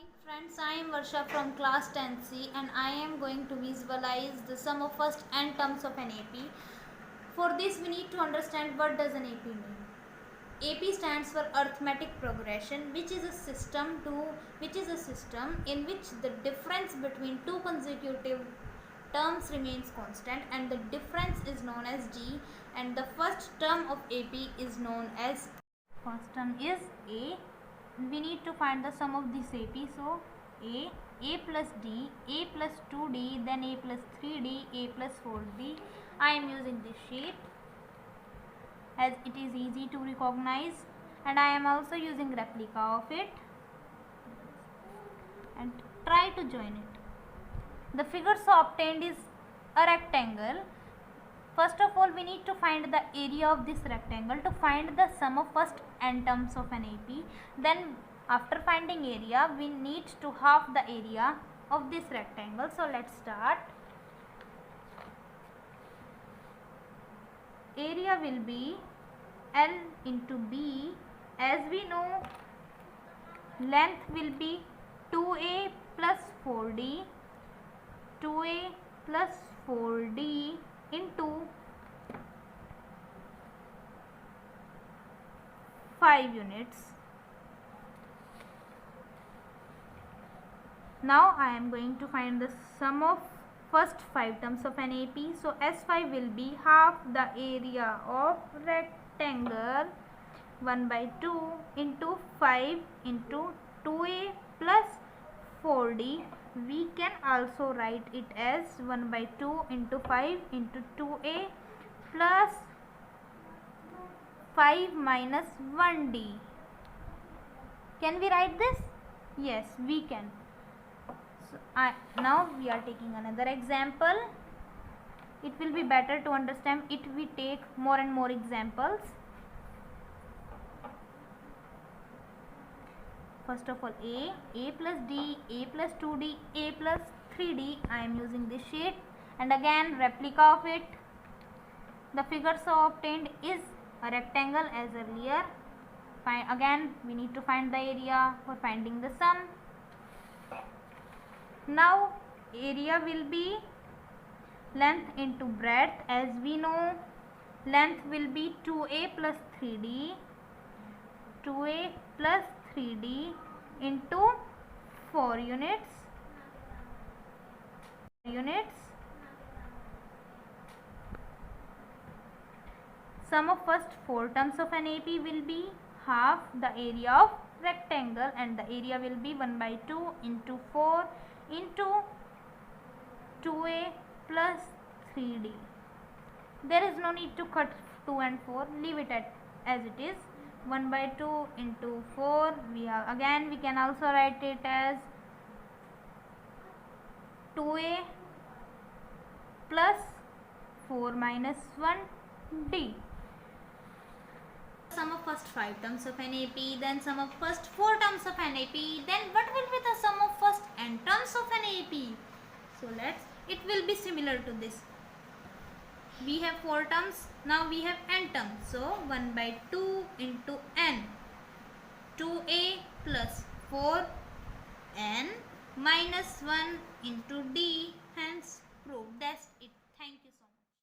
Morning friends, I am Varsha from class 10C and I am going to visualize the sum of first n terms of an AP. For this we need to understand what does an AP mean. AP stands for arithmetic progression, which is a system in which the difference between two consecutive terms remains constant and the difference is known as G, and the first term of AP is known as first term is A. We need to find the sum of this AP. So A plus D, A plus 2D, then A plus 3D, A plus 4D. I am using this sheet as it is easy to recognize, and I am also using replica of it and try to join it. The figure so obtained is a rectangle. First of all, we need to find the area of this rectangle to find the sum of first n terms of an AP. Then after finding area, we need to half the area of this rectangle. So let's start. Area will be L into B. As we know, length will be 2A plus 4D. 2A plus 4D into 5 units. Now I am going to find the sum of first 5 terms of an AP. So S5 will be half the area of rectangle 1 by 2 into 5 into 2A plus 4D. We can also write it as 1 by 2 into 5 into 2A plus 5 minus 1D. Can we write this? Yes, we can. So now we are taking another example. It will be better to understand if we take more and more examples. First of all, A plus D, A plus 2D, A plus 3D. I am using this sheet and again replica of it. The figure so obtained is a rectangle as earlier. Again we need to find the area for finding the sum. Now area will be length into breadth. As we know, length will be 2A plus 3D. 2A plus 3D into 4 units. Sum of first 4 terms of an AP will be half the area of rectangle, and the area will be 1 by 2 into 4 into 2A plus 3D. There is no need to cut 2 and 4. Leave it as it is. 1 by 2 into 4. We can also write it as 2A plus 4 minus 1D. Sum of first 5 terms of an AP, then sum of first 4 terms of an AP, then what will be the sum of first n terms of an AP? So it will be similar to this. We have 4 terms, now we have n terms. So 1 by 2 into n, 2A plus 4n minus 1 into d, hence proved. That's